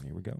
Here we go.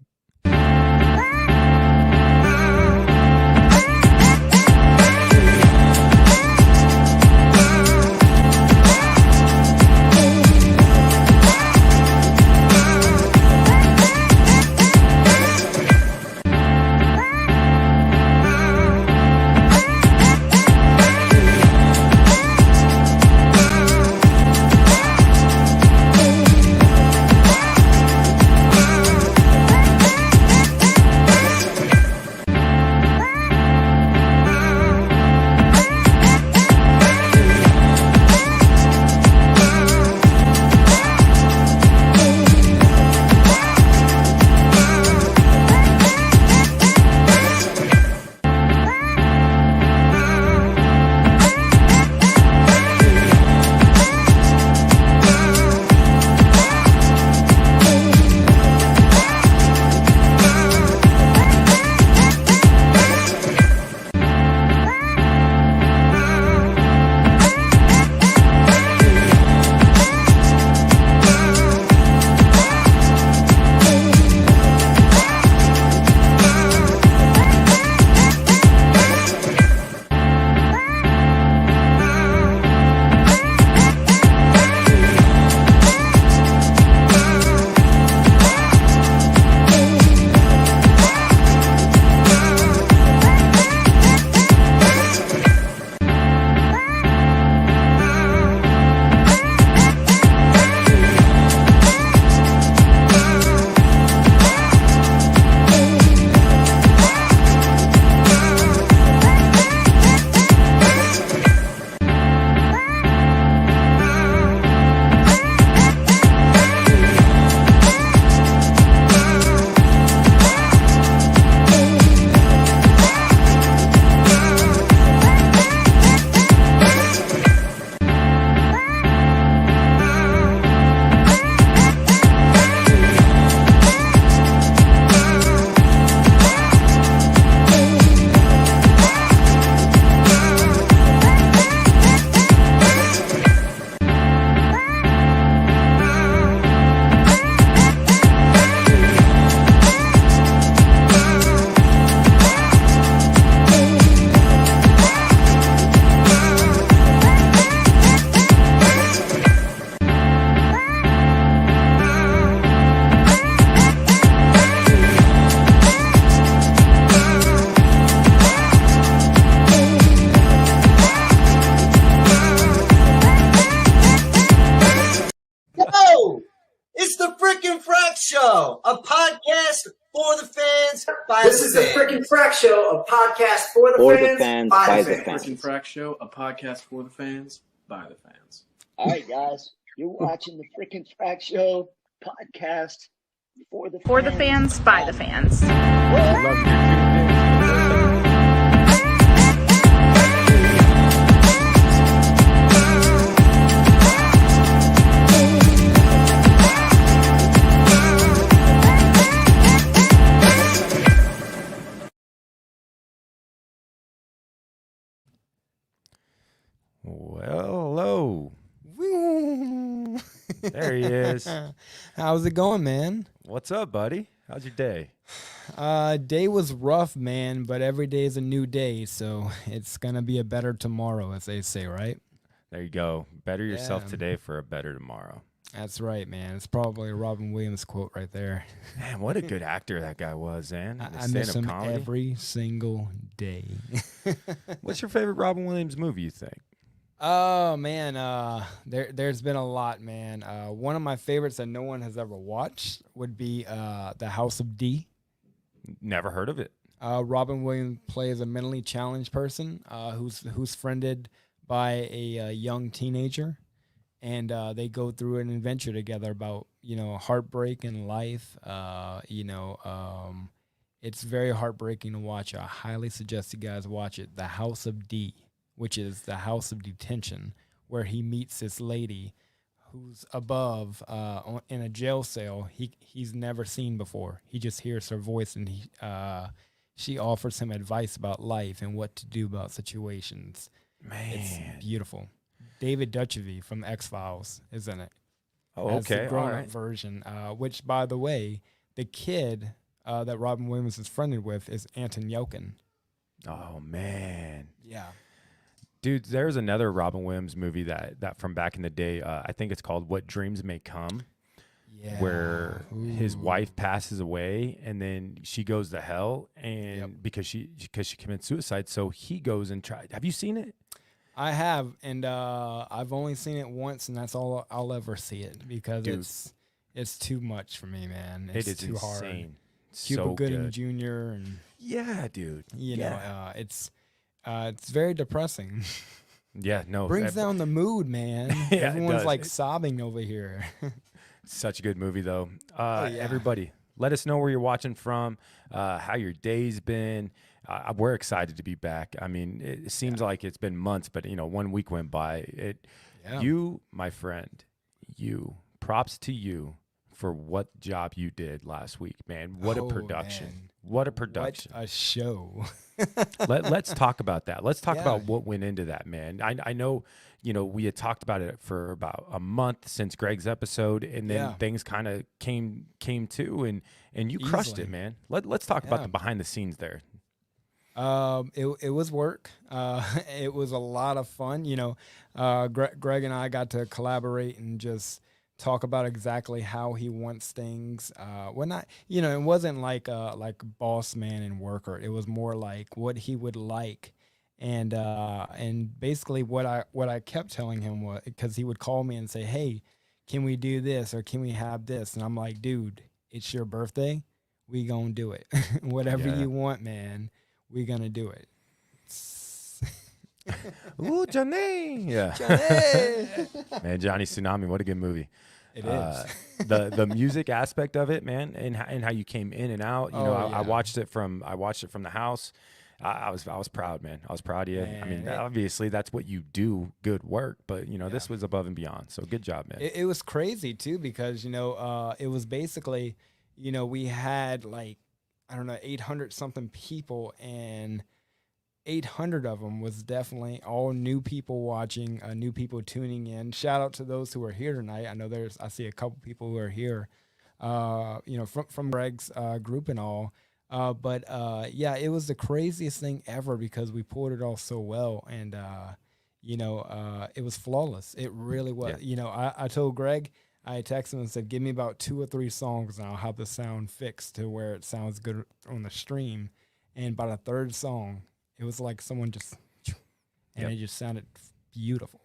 a podcast for the fans by This the is the fans. Frickin' Frack Show, a podcast for the fans by the fans. Frickin' Frack Show, a podcast for the fans by the fans. All right, guys, you're watching the Frickin' Frack Show podcast for the fans by the fans. I love you. Well, hello. There he is. How's it going, man? What's up, buddy? How's your day? Day was rough, man, but every day is a new day, so it's gonna be a better tomorrow, as they say, right? There you go. Better yourself Yeah. today for a better tomorrow. That's right, man. It's probably a Robin Williams quote right there. Man, what a good actor that guy was, man. I miss him every single day. What's your favorite Robin Williams movie, you think? Oh man, there's been a lot, man. One of my favorites that no one has ever watched would be The House of D. Never heard of it. Robin Williams plays a mentally challenged person who's friended by a young teenager, and they go through an adventure together about heartbreak and life. It's very heartbreaking to watch. I highly suggest you guys watch it. The House of D, which is the house of detention, where he meets this lady who's above in a jail cell he's never seen before. He just hears her voice, and she offers him advice about life and what to do about situations. Man. It's beautiful. David Duchovny from X-Files is in it. Oh, That's okay. the grown-up All right. version, which, by the way, the kid that Robin Williams is friended with is Anton Yelchin. Oh man. Yeah. Dude, there's another Robin Williams movie that from back in the day. I think it's called What Dreams May Come. Yeah. Where his Ooh. wife passes away and then she goes to hell and because she commits suicide. So he goes and tries. Have you seen it? I have, and I've only seen it once, and that's all I'll ever see it because Dude. it's too much for me, man. It's It is too hard. insane. Cuba So Gooding good. Jr. and Yeah, dude. you Yeah. know, it's very depressing. Yeah, no. Brings down the mood, man. Yeah, it Everyone's does. like sobbing over here. Such a good movie, though. yeah. Everybody, let us know where you're watching from, how your day's been. We're excited to be back. I mean, it seems like it's been months, but 1 week went by. Yeah. You, my friend, props to you for what job you did last week, man. What a Oh, production. man. What a production. What a show. Let's talk about that. Let's talk Yeah. about what went into that, man. I know, we had talked about it for about a month since Greg's episode, and then Yeah. things kind of came to, and you crushed it, Easily. man. Let's talk about Yeah. the behind the scenes there. It was work. It was a lot of fun. Greg and I got to collaborate and just talk about exactly how he wants things. It wasn't like boss man and worker. It was more like what he would like. And basically what I kept telling him was, because he would call me and say, "Hey, can we do this or can we have this?" And I'm like, "Dude, it's your birthday. We gonna do it. Whatever Yeah. you want, man. We gonna do it." Ooh, Johnny. Yeah. Man, Johnny Tsunami, what a good movie. It is. The music aspect of it, man, and how you came in and out. I Yeah. watched it from the house. I was proud, man. I was proud of you. I mean, Man, obviously that's what you do, good work. But this was above and beyond. So good job, man. It was crazy too because it was basically, we had like, I don't know, 800 something people, and 800 of them was definitely all new people watching, new people tuning in. Shout out to those who are here tonight. I know I see a couple people who are here, from Greg's group and all. But it was the craziest thing ever because we pulled it off so well, and it was flawless. It really was. Yeah. I told Greg, I texted him and said, "Give me about 2 or 3 songs, and I'll have the sound fixed to where it sounds good on the stream." And by the 3rd song, it was like someone just, and it just sounded beautiful.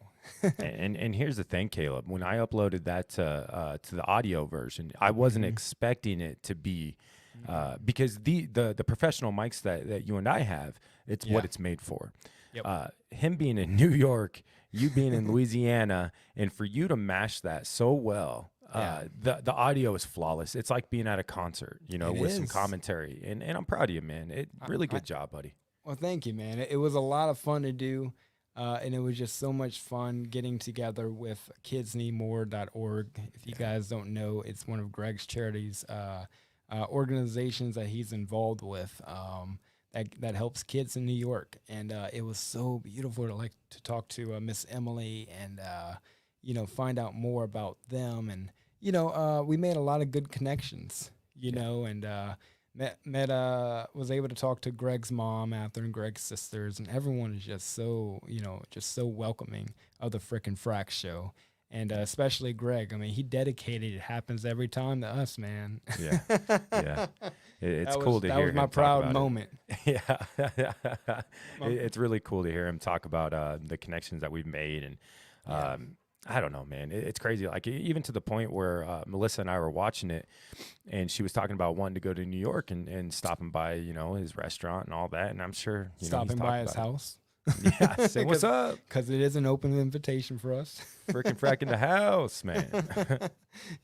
and here's the thing, Caleb. When I uploaded that to the audio version, I wasn't expecting it to be. Because the professional mics that you and I have, it's what it's made for. Yep. Him being in New York, you being in Louisiana, and for you to mash that so well, the audio is flawless. It's like being at a concert, with some commentary. And I'm proud of you, man. Really good job, buddy. Well, thank you, man. It was a lot of fun to do. And it was just so much fun getting together with kidsneedmore.org. If you guys don't know, it's one of Greg's charities, organizations that he's involved with, that helps kids in New York. And it was so beautiful to talk to Miss Emily and find out more about them. And we made a lot of good connections, and was able to talk to Greg's mom after and Greg's sisters, and everyone is just so welcoming of the frickin' Frack show. And especially Greg. I mean, he dedicated. It happens every time to us, man. Yeah, yeah. It's cool to hear. That was my him talk proud about it. moment. Yeah, it's really cool to hear him talk about the connections that we've made, and I don't know, man. It's crazy. Like even to the point where Melissa and I were watching it, and she was talking about wanting to go to New York and stopping by, his restaurant and all that. And I'm sure Stopping by his house. Yeah, say what's up, because it is an open invitation for us. Freaking Frack in the house, man.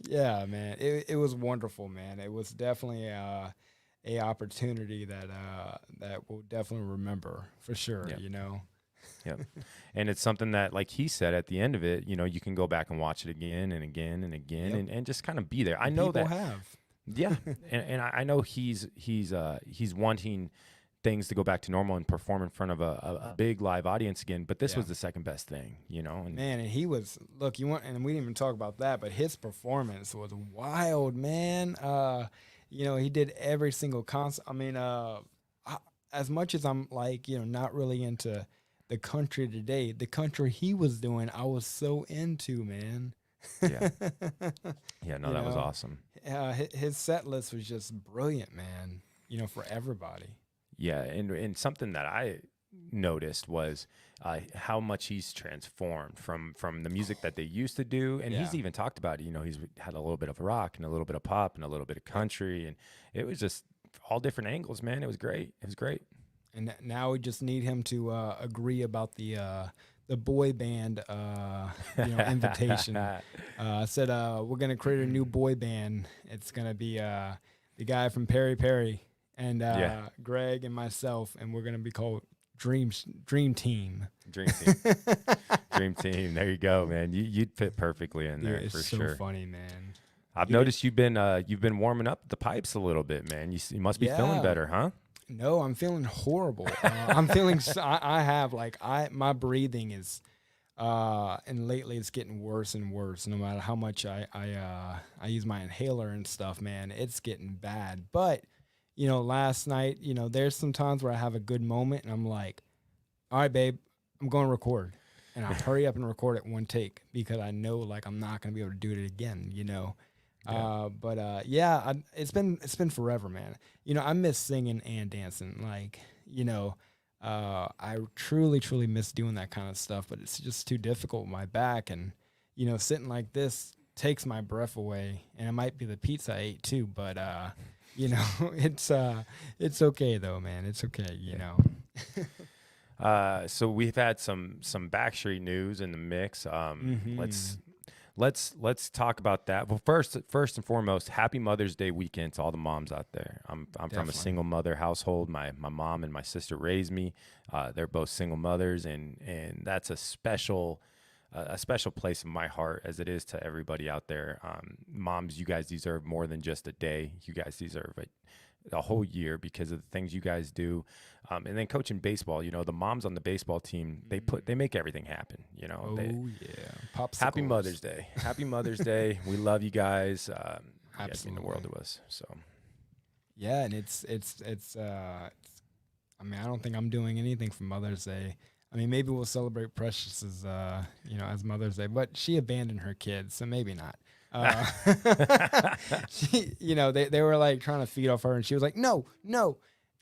Yeah, man. It was wonderful, man. It was definitely a opportunity that we'll definitely remember for sure. Yeah. Yep. And it's something that, like he said at the end of it, you can go back and watch it again and again and again, and just kind of be there. I know People that. have. Yeah, and I know he's wanting things to go back to normal and perform in front of a big live audience again. But this was the second best thing, And man, and he was and we didn't even talk about that, but his performance was wild, man. he did every single concert. I mean, as much as I'm like, not really into the country today, the country he was doing, I was so into, man. Yeah. Yeah, no, that was awesome. His set list was just brilliant, man, for everybody. Yeah, and something that I noticed was how much he's transformed from the music that they used to do, and he's even talked about it. He's had a little bit of rock and a little bit of pop and a little bit of country, and it was just all different angles, man. It was great. It was great. And now we just need him to agree about the boy band invitation. I said we're gonna create a new boy band. It's gonna be the guy from Perry Perry and Greg and myself, and we're gonna be called Dream Team. Dream Team. Dream Team. There you go, man. You'd fit perfectly in there. It's for so sure. funny, man. I've noticed you've been warming up the pipes a little bit, man. You must be feeling better, huh? No, I'm feeling horrible. I'm feeling. I have my breathing is, and lately it's getting worse and worse. No matter how much I use my inhaler and stuff, man, it's getting bad. But last night, there's some times where I have a good moment and I'm like, all right, babe, I'm going to record, and I hurry up and record it one take because I know I'm not going to be able to do it again. It's been forever, man. I miss singing and dancing. I truly miss doing that kind of stuff, but it's just too difficult with my back, and sitting like this takes my breath away, and it might be the pizza I ate too, but it's okay though, man. It's okay, So we've had some Backstreet news in the mix. Let's talk about that. Well, first and foremost, happy Mother's Day weekend to all the moms out there. I'm from a single mother household. My mom and my sister raised me. They're both single mothers, and that's a special place in my heart, as it is to everybody out there. Moms, you guys deserve more than just a day. You guys deserve a whole year because of the things you guys do. And then coaching baseball, the moms on the baseball team, they make everything happen. Popsicles. Happy Mother's Day. Happy Mother's Day. We love you guys. You guys mean the world to us. So yeah, and it's I mean, I don't think I'm doing anything for Mother's Day. I mean, maybe we'll celebrate Precious as Mother's Day, but she abandoned her kids, so maybe not. They were trying to feed off her, and she was like, no.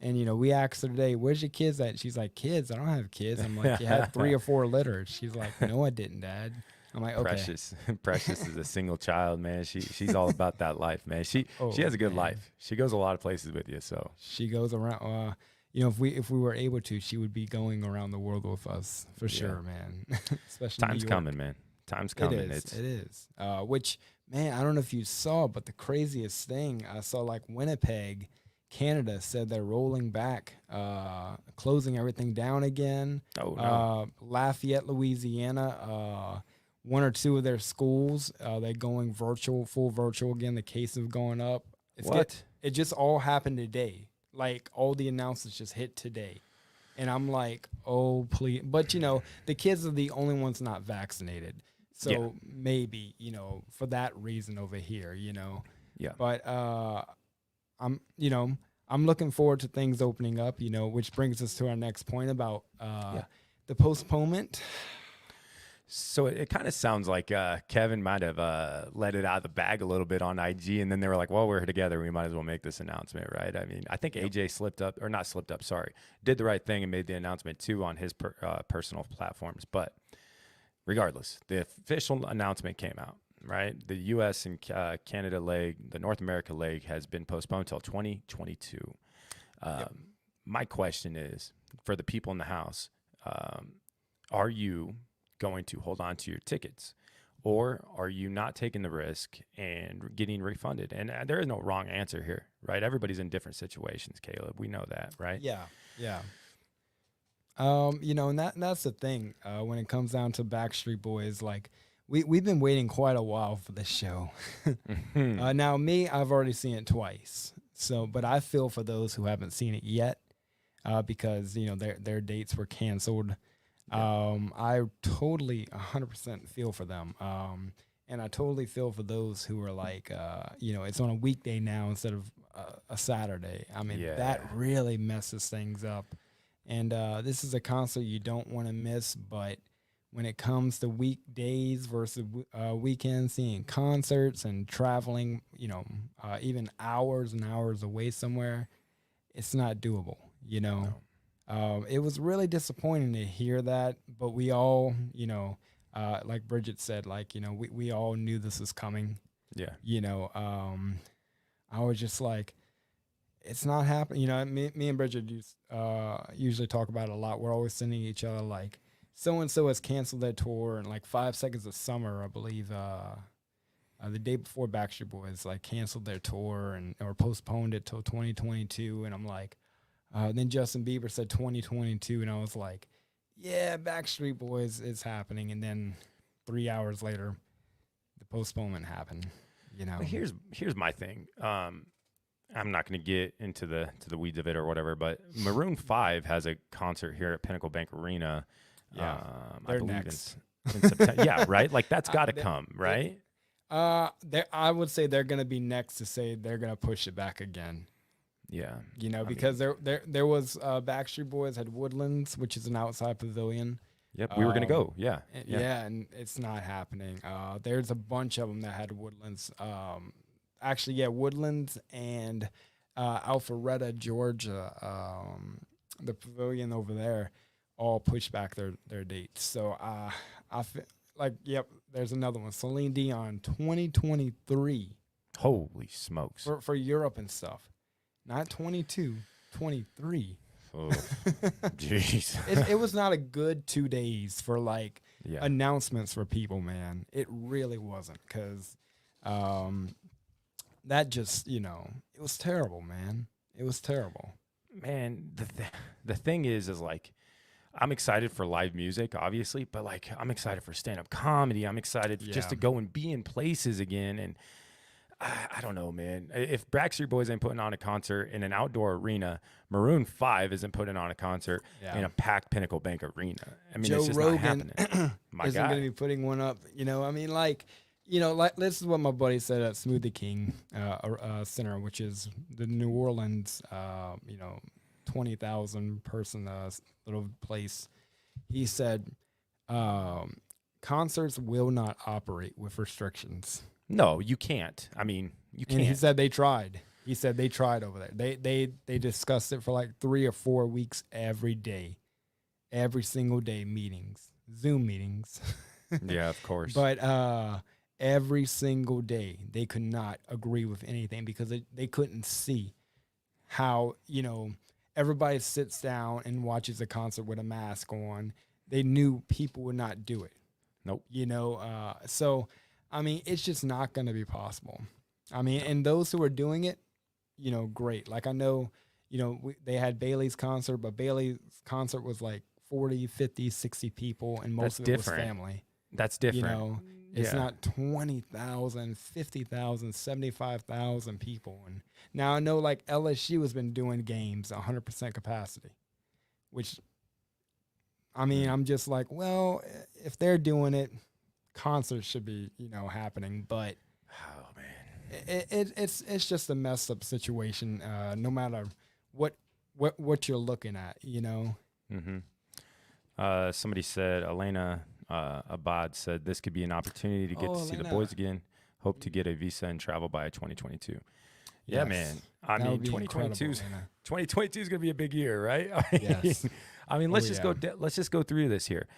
And, we asked her today, where's your kids at? She's like, kids? I don't have kids. I'm like, you had 3 or 4 litters. She's like, no, I didn't, Dad. I'm like, okay. Precious is a single child, man. She's all about that life, man. She has a good life. She goes a lot of places with you, so. She goes around, if we were able to, she would be going around the world with us for sure, man. Especially Time's coming, man. Time's coming. It is. Which, man, I don't know if you saw, but the craziest thing, I saw Winnipeg, Canada said they're rolling back, closing everything down again. Oh, no. Lafayette, Louisiana, 1 or 2 of their schools, they're going full virtual again. The cases going up. It just all happened today. All the announcements just hit today. And I'm like, oh, please. But, the kids are the only ones not vaccinated. So maybe, for that reason over here, Yeah. But I'm looking forward to things opening up, which brings us to our next point about the postponement. So it kind of sounds like Kevin might have let it out of the bag a little bit on IG, and then they were like, well, we're together. We might as well make this announcement, right? I mean, I think AJ did the right thing and made the announcement too on his personal platforms. But regardless, the official announcement came out, right? The U.S. and Canada leg, the North America leg, has been postponed till 2022. My question is, for the people in the house, are you going to hold on to your tickets, or are you not taking the risk and getting refunded? And there is no wrong answer here, right? Everybody's in different situations, Caleb. We know that, right? Yeah. And that's the thing when it comes down to Backstreet Boys. We've been waiting quite a while for this show. Now, I've already seen it twice. So, but I feel for those who haven't seen it yet because their dates were canceled. I totally 100% feel for them. And I totally feel for those who are it's on a weekday now instead of a Saturday. I mean, Yeah. that really messes things up. And this is a concert you don't want to miss, but when it comes to weekdays versus weekends, seeing concerts and traveling, even hours and hours away somewhere, it's not doable, It was really disappointing to hear that, but we all, like Bridget said, we all knew this was coming. Yeah. I was just like, it's not happening. Me and Bridget usually talk about it a lot. We're always sending each other like, so-and-so has canceled their tour, and like 5 Seconds of Summer, I believe, the day before Backstreet Boys like canceled their tour or postponed it till 2022. And I'm like, then Justin Bieber said 2022, and I was like, yeah, Backstreet Boys is happening. And then 3 hours later, the postponement happened. But here's my thing. I'm not going to get into the weeds of it or whatever, but Maroon 5 has a concert here at Pinnacle Bank Arena. Yeah, I believe next. in September. Yeah, right. Like that's got to come, right? I would say they're gonna be next to say they're gonna push it back again. Yeah, because there was Backstreet Boys had Woodlands, which is an outside pavilion. Yep, we were gonna go. Yeah. And it's not happening. There's a bunch of them that had Woodlands. Woodlands and Alpharetta, Georgia, the pavilion over there, all pushed back their dates. So I feel like, yep, there's another one. Celine Dion, 2023. Holy smokes. For Europe and stuff. Not 22, 23. Oh, jeez. It was not a good 2 days for announcements for people, man. It really wasn't, because that just, it was terrible, man. It was terrible. Man, the thing is like, I'm excited for live music, obviously, but like I'm excited for stand-up comedy. I'm excited just to go and be in places again. And I don't know, man. If Backstreet Boys ain't putting on a concert in an outdoor arena, Maroon 5 isn't putting on a concert in a packed Pinnacle Bank Arena. I mean, Joe it's just Rogan not happening. isn't going to be putting one up. This is what my buddy said at Smoothie King Center, which is the New Orleans, 20,000 person little place. He said concerts will not operate with restrictions. No, you can't. I mean, you can't. And he said they tried. He said they tried over there. They discussed it for like 3 or 4 weeks every day. Every single day meetings. Zoom meetings. Yeah, of course. But every single day they could not agree with anything because they couldn't see how, everybody sits down and watches a concert with a mask on. They knew people would not do it. Nope. So, I mean, it's just not going to be possible. I mean, and those who are doing it, great. Like I know, they had Bailey's concert, but Bailey's concert was like 40, 50, 60 people, and most of it was family. That's different. It's not 20,000, 50,000, 75,000 people. And now I know like LSU has been doing games 100% capacity, which, I mean, I'm just like, well, if they're doing it, concerts should be, happening. But oh man, it's just a messed up situation. No matter what you're looking at, Mm-hmm. Somebody said, Elena Abad said, this could be an opportunity to get to see the boys again. Hope to get a visa and travel by 2022. Yeah, yes. Man. I mean, 2022 is going to be a big year, right? Yes. I mean, let's just go through this here.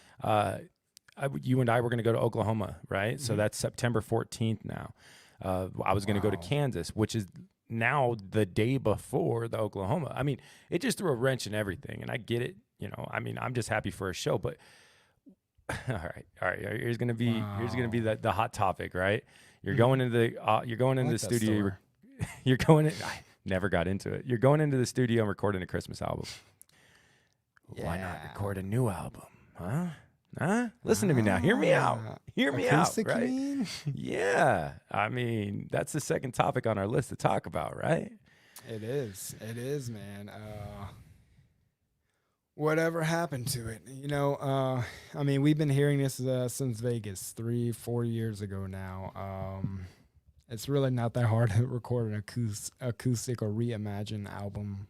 You and I were going to go to Oklahoma, right? Mm-hmm. So that's September 14th now. I was going to go to Kansas, which is now the day before the Oklahoma. I mean, it just threw a wrench in everything, and I get it. I mean, I'm just happy for a show, but all right. Here's going to be the hot topic, right? You're going into the studio. You're going in. I never got into it. You're going into the studio and recording a Christmas album. Yeah. Why not record a new album? Huh? Listen to me now. Hear me out. Acoustic, right? You mean? Yeah. I mean, that's the second topic on our list to talk about, right? It is, man. Whatever happened to it? I mean, we've been hearing this since Vegas 3-4 years ago now. It's really not that hard to record an acoustic or reimagine album.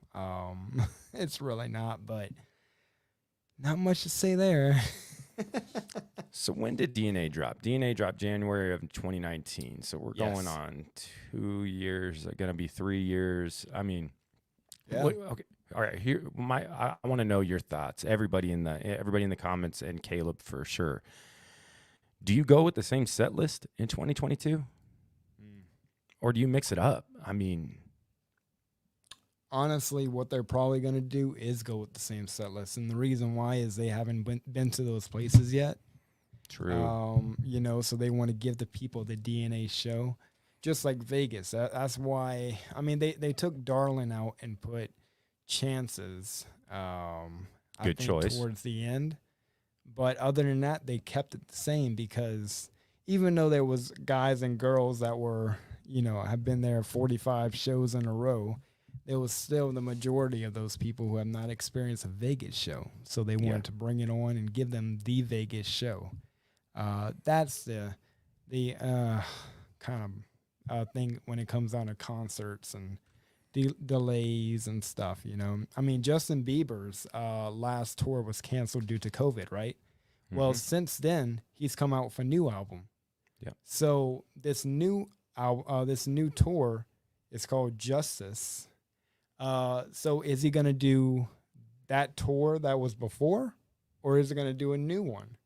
It's really not, but not much to say there. So when did DNA drop? DNA dropped January of 2019. So we're going on 2 years. Going to be 3 years. I mean, okay. All right. Here, I want to know your thoughts. Everybody in the comments, and Caleb for sure. Do you go with the same set list in 2022, or do you mix it up? I mean, honestly, what they're probably going to do is go with the same set list, and the reason why is they haven't been to those places yet. True. So they want to give the people the DNA show, just like Vegas. That's why. I mean, they took Darlin out and put Chances. Good choice towards the end, but other than that, they kept it the same because even though there was guys and girls that were, have been there 45 shows in a row, there was still the majority of those people who have not experienced a Vegas show. So they wanted to bring it on and give them the Vegas show. That's the kind of thing when it comes down to concerts and delays and stuff, I mean, Justin Bieber's last tour was canceled due to COVID, right? Mm-hmm. Well, since then, he's come out with a new album. Yeah. So this new tour is called Justice. So is he going to do that tour that was before, or is he going to do a new one?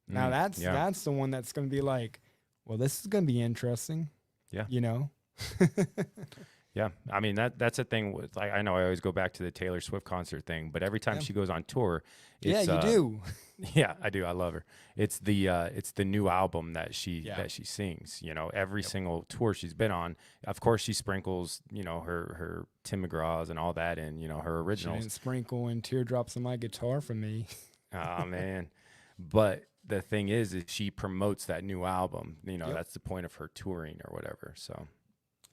Now that's the one that's going to be like, well, this is going to be interesting. Yeah. Yeah, I mean that's a thing with. I know I always go back to the Taylor Swift concert thing, but every time she goes on tour, it's, you do. Yeah, I do. I love her. It's the new album that she sings. Every single tour she's been on. Of course, she sprinkles her Tim McGraw's and all that, and her originals. She didn't sprinkle in Teardrops on My Guitar for me. Oh man, but the thing is she promotes that new album. That's the point of her touring or whatever. So.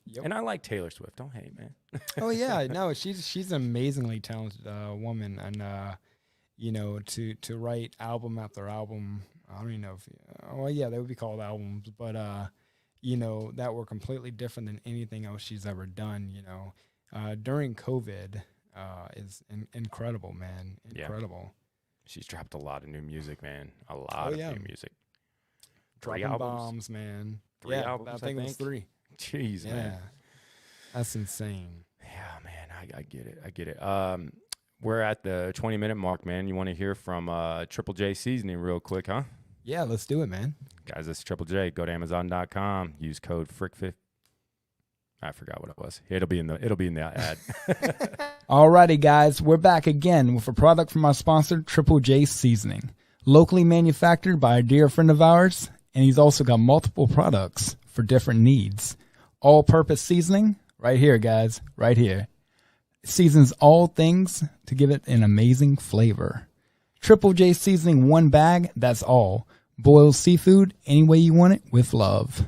Yep. And I like Taylor Swift. Don't hate, man. Oh yeah, no, she's an amazingly talented woman, and to write album after album. I don't even know if they would be called albums, but that were completely different than anything else she's ever done. During COVID, is incredible, man. Incredible. Yeah. She's dropped a lot of new music, man. A lot of new music. Dropping bombs, man. Three albums. I think it was 3. Jeez, man. That's insane. Yeah, man, I get it. We're at the 20-minute mark, man. You want to hear from Triple J Seasoning real quick, huh? Yeah, let's do it, man. Guys, this is Triple J. Go to Amazon.com. Use code FRICK50. I forgot what it was. It'll be in the ad. Alrighty, guys, we're back again with a product from our sponsor, Triple J Seasoning, locally manufactured by a dear friend of ours, and he's also got multiple products for different needs. All-purpose seasoning, right here, guys, right here. Seasons all things to give it an amazing flavor. Triple J Seasoning, 1 bag, that's all. Boil seafood any way you want it with love.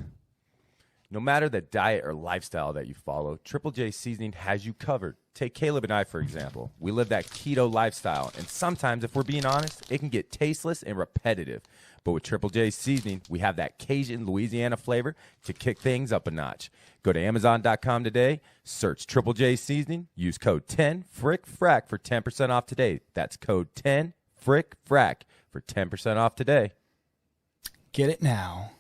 No matter the diet or lifestyle that you follow, Triple J Seasoning has you covered. Take Caleb and I, for example. We live that keto lifestyle, and sometimes, if we're being honest, it can get tasteless and repetitive. But with Triple J Seasoning, we have that Cajun Louisiana flavor to kick things up a notch. Go to Amazon.com today, search Triple J Seasoning, use code 10FRICKFRACK for 10% off today. That's code 10FRICKFRACK for 10% off today. Get it now.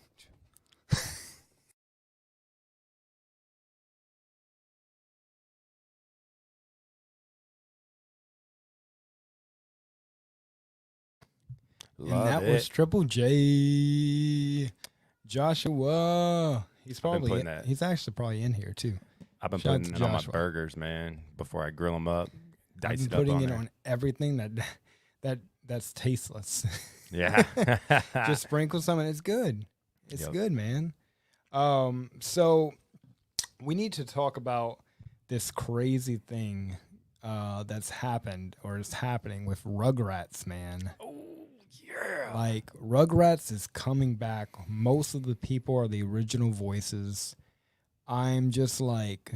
Love and that was Triple J. Joshua. He's actually probably in here too. I've been putting it on my burgers, man, before I grill them up. I've been putting it on everything that's tasteless. Yeah. Just sprinkle some and it's good. It's good, man. So we need to talk about this crazy thing that's happened or is happening with Rugrats, man. Yeah. Like, Rugrats is coming back. Most of the people are the original voices. I'm just like,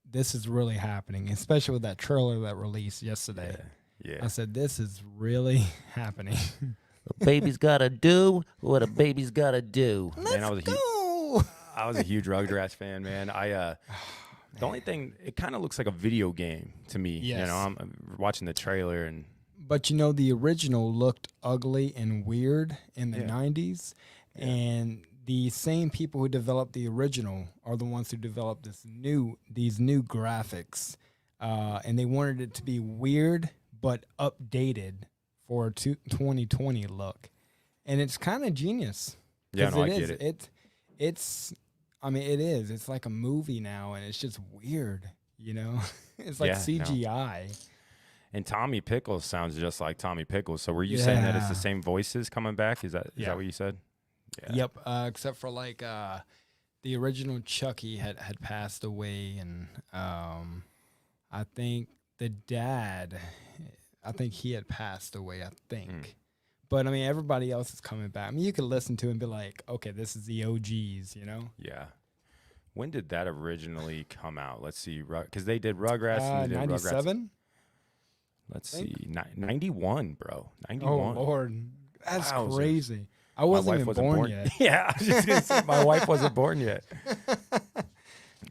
this is really happening, especially with that trailer that released yesterday. Yeah. I said, this is really happening. A baby's gotta do what a baby's gotta do. Let's go. I was a huge Rugrats fan, man. The only thing, it kind of looks like a video game to me. Yes. You know, I'm watching the trailer and. But you know, the original looked ugly and weird in the 90s. Yeah. And the same people who developed the original are the ones who developed these new graphics. And they wanted it to be weird but updated for a 2020 look. And it's kind of genius. Yeah, no, I get it. It is. It's like a movie now, and it's just weird, you know? It's like CGI. No. And Tommy Pickles sounds just like Tommy Pickles. So were you saying that it's the same voices coming back? Is that what you said? Yeah. Yep. Except for like the original Chucky had passed away, and I think the dad, he had passed away. I think. But I mean, everybody else is coming back. I mean, you could listen to it and be like, okay, this is the OGs, you know? Yeah. When did that originally come out? Let's see, because they did Rugrats. And they did 97. Let's see, 91, bro. 91. Oh Lord, that's Wowzers. crazy. I wasn't even born yet. Yeah, I was just gonna say, my wife wasn't born yet.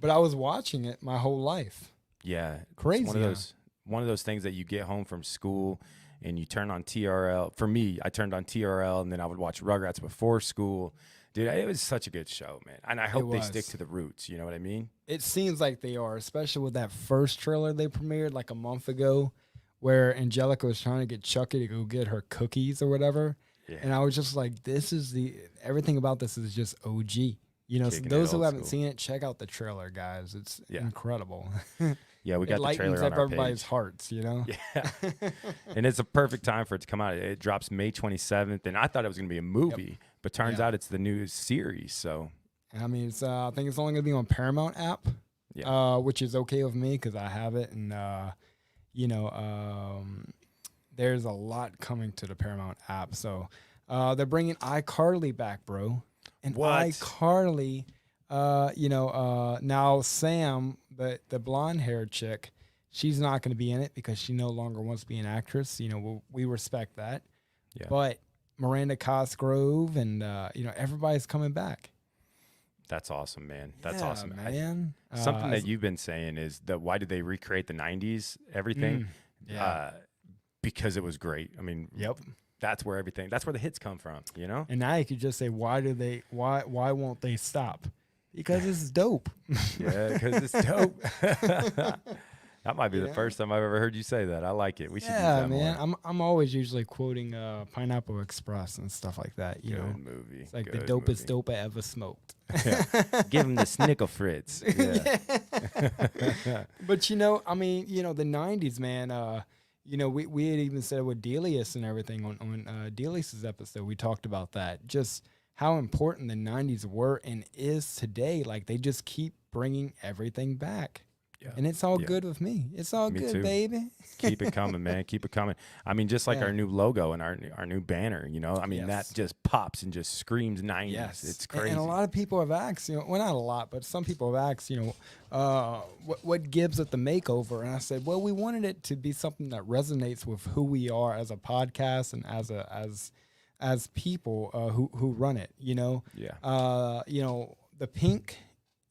But I was watching it my whole life. Yeah, Crazy. It's one of those things that you get home from school and you turn on TRL. For me, I turned on TRL and then I would watch Rugrats before school. Dude, it was such a good show, man. And I hope they stick to the roots. You know what I mean? It seems like they are, especially with that first trailer they premiered like a month ago, where Angelica was trying to get Chucky to go get her cookies or whatever. Yeah. And I was just like, everything about this is just OG. You know, so those who haven't seen it, check out the trailer, guys. It's incredible. Yeah, we got the trailer on up our everybody's page. Hearts, you know? Yeah. And it's a perfect time for it to come out. It drops May 27th, and I thought it was going to be a movie, but turns out it's the new series, so. I mean, it's I think it's only going to be on Paramount app, which is okay with me because I have it, and, you know, there's a lot coming to the Paramount app. So they're bringing iCarly back, bro. And iCarly, you know, now Sam, the blonde-haired chick, she's not going to be in it because she no longer wants to be an actress. You know, we respect that. Yeah. But Miranda Cosgrove and, you know, everybody's coming back. That's awesome, man. That's awesome, man. Something that you've been saying is that why did they recreate the 90s, everything? Because it was great. I mean, that's where the hits come from, you know? And now you could just say, why won't they stop? Because it's dope. Yeah, because it's dope. That might be the first time I've ever heard you say that. I like it. We should use that man. more. I'm always usually quoting Pineapple Express and stuff like that. You know, movie. It's like the dopest dope I ever smoked. Yeah. Give him the Snickle Fritz. Yeah. But you know, I mean, you know, the '90s, man. You know, we had even said with Delius and everything on Delius's episode, we talked about that. Just how important the '90s were and is today. Like they just keep bringing everything back. Yeah. And it's all good with me. It's all good, too. Baby. Keep it coming, man. Keep it coming. I mean, just like our new logo and our new banner, you know, I mean, that just pops and just screams 90s. Yes. It's crazy. And a lot of people have asked, you know, well, not a lot, but some people have asked, you know, what gives it the makeover? And I said, well, we wanted it to be something that resonates with who we are as a podcast and as people who run it, you know? Yeah. You know, the pink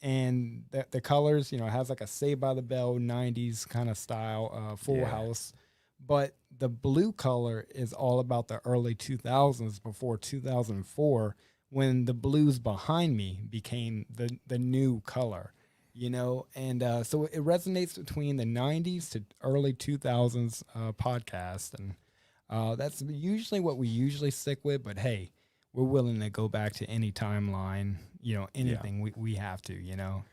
and the colors, you know, it has like a Saved by the Bell 90s kind of style, Full House. But the blue color is all about the early 2000s before 2004 when the blues behind me became the new color, you know. And so it resonates between the 90s to early 2000s podcast. And that's usually what we usually stick with. But, hey, we're willing to go back to any timeline, you know, anything we have to, you know.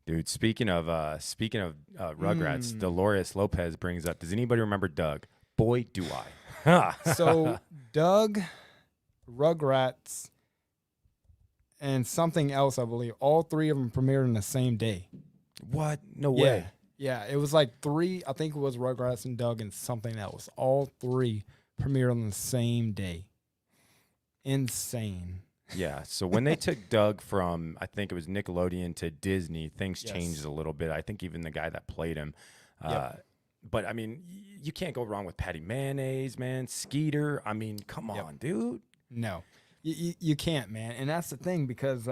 Dude, speaking of Rugrats, Dolores Lopez brings up, does anybody remember Doug? Boy, do I. So Doug, Rugrats, and something else, I believe, all three of them premiered on the same day. What? No way. Yeah, it was like three, I think it was Rugrats and Doug and something else. All three premiered on the same day. Insane. Yeah, so when they took Doug from, I think it was Nickelodeon to Disney, things changed a little bit. I think even the guy that played him. But, I mean, you can't go wrong with Patty Mayonnaise, man. Skeeter. I mean, come on, dude. No, you can't, man. And that's the thing because,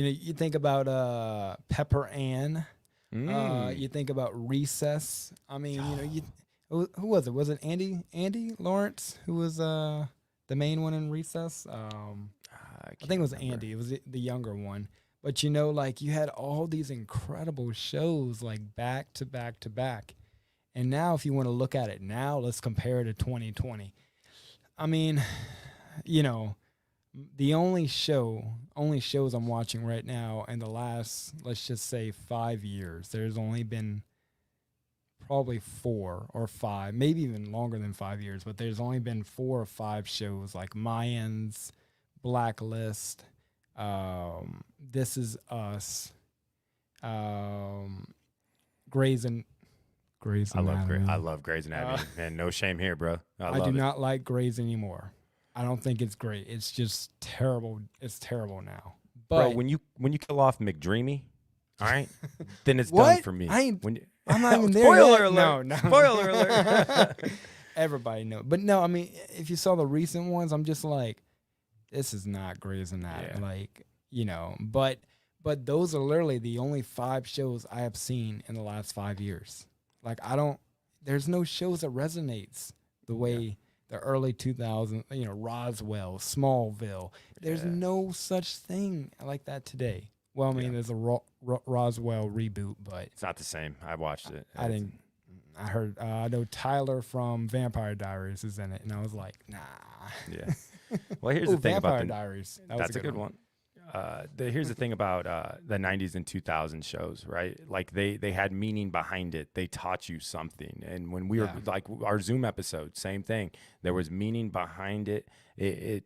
you think about Pepper Ann. You think about Recess. I mean, who was it? Was it Andy Lawrence who was the main one in Recess? I think it was Andy. It was the younger one. But like you had all these incredible shows like back to back to back. And now if you want to look at it now, let's compare it to 2020. I mean, the only shows I'm watching right now in the last, let's just say 5 years, there's only been probably 4 or 5, maybe even longer than 5 years, but there's only been 4 or 5 shows like Mayans, Blacklist, This Is Us, Grey's Anatomy. I love Grey's Anatomy. Man, no shame here, bro. I do not like Grey's anymore. I don't think it's great. It's just terrible. It's terrible now. But bro, when you kill off McDreamy, all right, then it's done for me. I'm not even there. Spoiler yet. alert! No. Spoiler alert! Everybody knows. But no, I mean, if you saw the recent ones, I'm just like, this is not Grey's Anatomy. Yeah. But those are literally the only 5 shows I have seen in the last 5 years. Like there's no shows that resonates the way the early 2000s, Roswell, Smallville. There's no such thing like that today. Well, I mean, there's a Roswell reboot, but it's not the same. I watched it. I didn't. I heard. I know Tyler from Vampire Diaries is in it, and I was like, nah. Yeah. Well, here's the thing Vampire about Diaries. That's a good one. Here's the thing about the 90s and 2000 shows, right? Like they had meaning behind it. They taught you something. And when we were like our Zoom episode, same thing. There was meaning behind it. It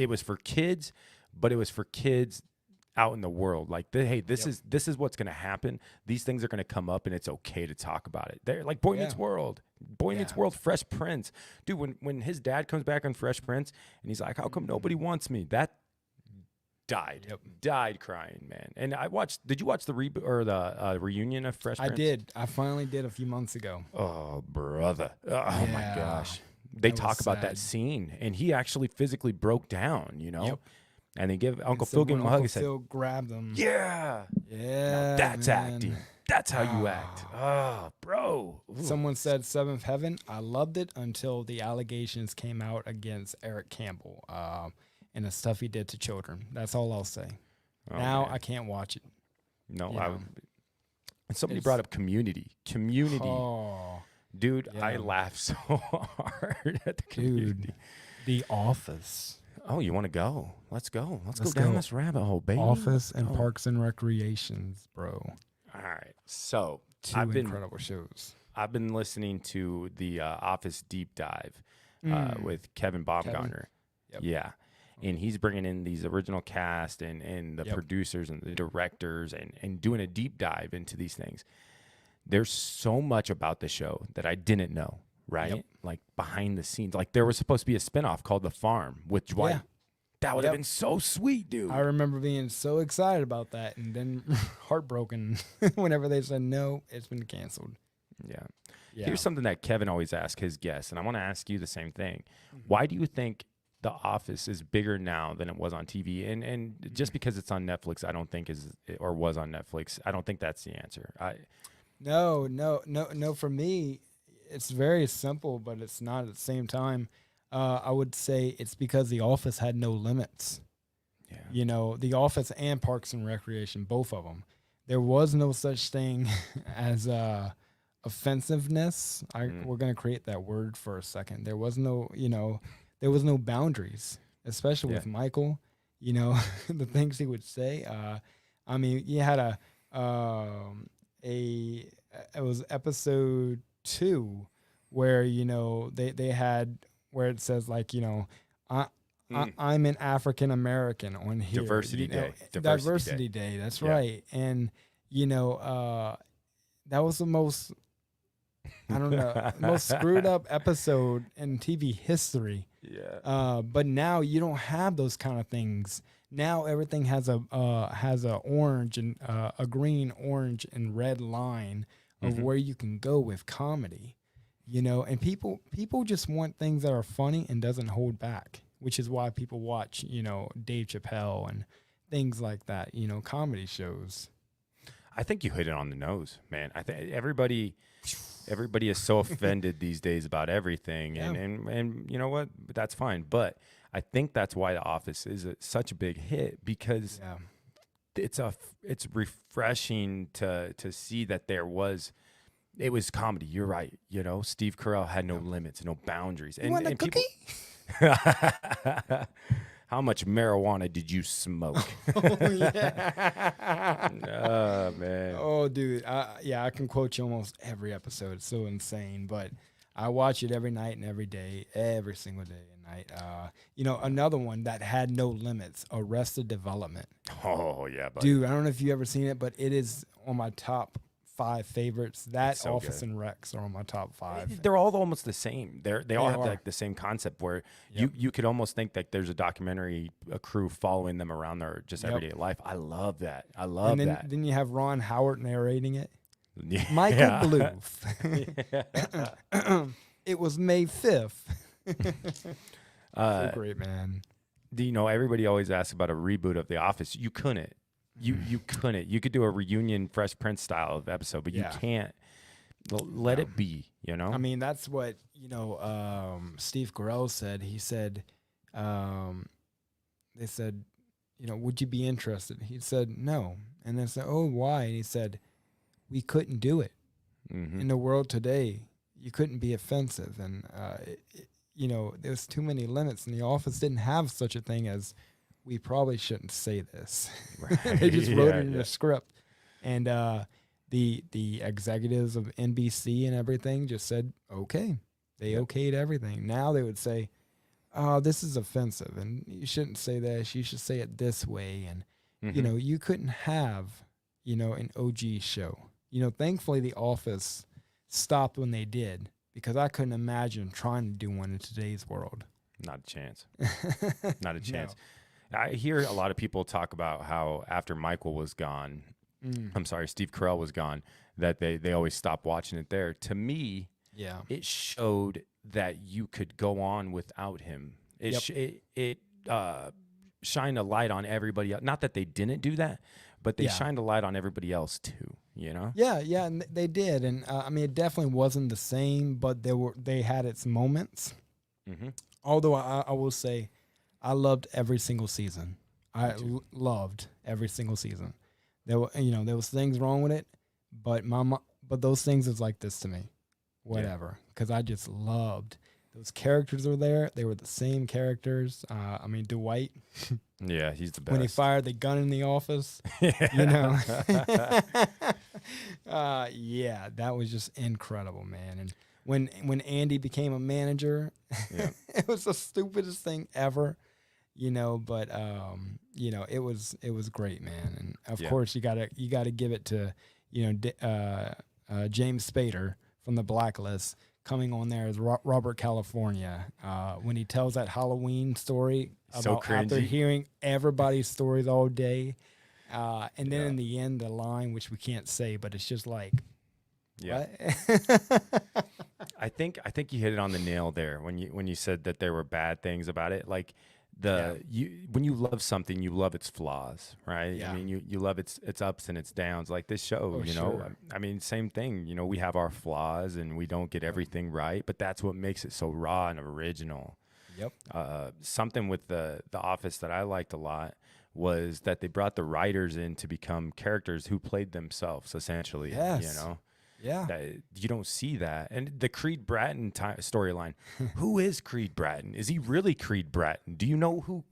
was for kids, but it was for kids out in the world. Like, hey, this is what's going to happen. These things are going to come up, and it's okay to talk about it. They're like Boy Meets World. Boy Meets World, Fresh Prince. Dude, when his dad comes back on Fresh Prince, and he's like, how come nobody wants me? That died crying, man. And I watched. Did you watch the reboot or the reunion of Fresh Prince? I did. I finally did a few months ago. Oh, brother. Oh my gosh. They talk about that scene, and he actually physically broke down. And they give Uncle Phil gave him a hug. He said, Phil grabbed him. Yeah. Now that's acting. That's how you act. Oh, bro. Ooh. Someone said Seventh Heaven. I loved it until the allegations came out against Eric Campbell. And the stuff he did to children. That's all I'll say. Now man. I can't watch it. No, somebody brought up Community. Oh, dude, I laughed so hard at the Community. Dude, The Office. Oh, you want to go? Let's go. Let's go down this rabbit hole, baby. Office and Parks and Recreations, bro. All right. So Two incredible shows. I've been listening to the Office Deep Dive with Kevin Baumgartner. Yep. Yeah. And he's bringing in these original cast and the producers and the directors and doing a deep dive into these things. There's so much about the show that I didn't know, right? Yep. Like behind the scenes. Like there was supposed to be a spinoff called The Farm with Dwight. Yeah. That would have been so sweet, dude. I remember being so excited about that and then heartbroken whenever they said, no, it's been canceled. Yeah. Here's something that Kevin always asks his guests, and I want to ask you the same thing. Why do you think The Office is bigger now than it was on TV? And just because it's on Netflix, I don't think was on Netflix, I don't think that's the answer. No. For me, it's very simple, but it's not at the same time. I would say it's because The Office had no limits. Yeah. The Office and Parks and Recreation, both of them. There was no such thing as offensiveness. We're going to create that word for a second. There was no, there was no boundaries, especially with Michael, the things he would say. I mean, you had it was episode 2 where, they had where it says like, I'm an African American on here. Diversity Day. Diversity Day. That's right. And, that was the most, I don't know, most screwed up episode in TV history. Yeah. But now you don't have those kind of things. Now everything has a orange and a green, orange, and red line of where you can go with comedy. And people just want things that are funny and doesn't hold back, which is why people watch, Dave Chappelle and things like that, comedy shows. I think you hit it on the nose, man. I think everybody is so offended these days about everything, Yeah. and you know what? That's fine. But I think that's why The Office is such a big hit, because it's refreshing to see that it was comedy. You're right. Steve Carell had no limits, no boundaries. You want a cookie? How much marijuana did you smoke? Oh, yeah. Oh, man. Oh, dude. I can quote you almost every episode. It's so insane. But I watch it every night and every day, every single day and night. Another one that had no limits, Arrested Development. Oh, yeah, buddy. Dude, I don't know if you ever seen it, but it is on my top 5 favorites. That, so Office good. and Rex are on my top 5. They're all almost the same. They all have are. like the same concept where Yep. you could almost think that there's a crew following them around their just Yep. everyday life. I love that. And then you have Ron Howard narrating it. Michael Bluth. It was May 5th. So great, man. Everybody always asks about a reboot of The Office. You couldn't. You couldn't. You could do a reunion Fresh Prince style of episode, but you can't. Let it be, I mean, that's what, Steve Carell said. He said, they said, would you be interested? He said, no. And they said, oh, why? And he said, we couldn't do it. Mm-hmm. In the world today, you couldn't be offensive. And, there's too many limits. And The Office didn't have such a thing as, we probably shouldn't say this. Right. They just wrote it in a script. And the executives of NBC and everything just said, okay. They okayed everything. Now they would say, oh, this is offensive, and you shouldn't say this. You should say it this way. And, you couldn't have, an OG show. Thankfully, The Office stopped when they did, because I couldn't imagine trying to do one in today's world. Not a chance. Not a chance. No. I hear a lot of people talk about how after Michael was gone, Steve Carell was gone, that they always stopped watching it there. To me, it showed that you could go on without him. It shined a light on everybody else. Not that they didn't do that, but they shined a light on everybody else too. Yeah, and they did, and it definitely wasn't the same, but they had its moments. Mm-hmm. Although I will say, I loved every single season. I loved every single season. There was things wrong with it, but those things is like this to me, whatever. Because I just loved those characters were there. They were the same characters. Dwight. Yeah, he's the best. When he fired the gun in the office, that was just incredible, man. And when Andy became a manager, it was the stupidest thing ever. But it was great, man. And of course you gotta give it to James Spader from The Blacklist coming on there as Robert California when he tells that Halloween story about after hearing everybody's stories all day, and then in the end the line, which we can't say, but it's just like, what? I think you hit it on the nail there when you said that there were bad things about it. Like when you love something, you love its flaws, right? Yeah. I mean, you love its ups and its downs. Like this show, Sure. I mean, same thing. We have our flaws and we don't get everything right, but that's what makes it so raw and original. Yep. Something with the Office that I liked a lot was that they brought the writers in to become characters who played themselves, essentially. Yes. Yeah. That you don't see that. And the Creed Bratton storyline. Who is Creed Bratton? Is he really Creed Bratton? Do you know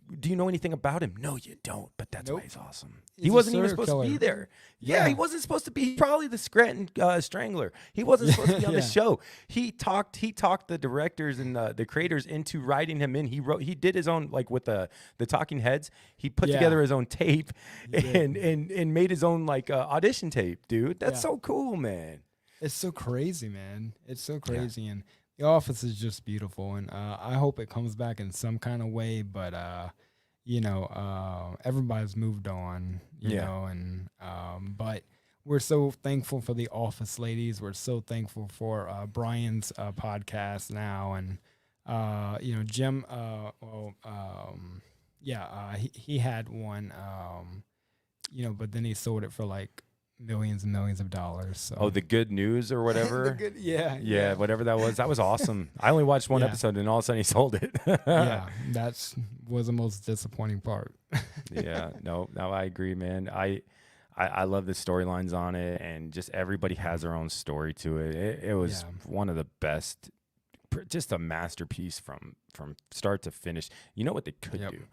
anything about him? No, you don't. But that's why he's awesome. He wasn't even supposed to be there. Yeah, he wasn't supposed to be. Probably the Scranton Strangler. He wasn't supposed to be on the show. He talked the directors and the creators into writing him in. He did his own, like with the talking heads. He put together his own tape and made his own audition tape, dude. That's so cool, man. It's so crazy, man. It's so crazy, and The Office is just beautiful, and I hope it comes back in some kind of way. But everybody's moved on, you know, and but we're so thankful for The Office ladies. We're so thankful for Brian's podcast now, and Jim. he had one, but then he sold it for like millions and millions of dollars. So. Oh, the Good News or whatever. Yeah, whatever that was. That was awesome. I only watched one episode, and all of a sudden he sold it. Yeah, that was the most disappointing part. Yeah, no, I agree, man. I love the storylines on it, and just everybody has their own story to it. It was one of the best, just a masterpiece from start to finish. You know what they could do?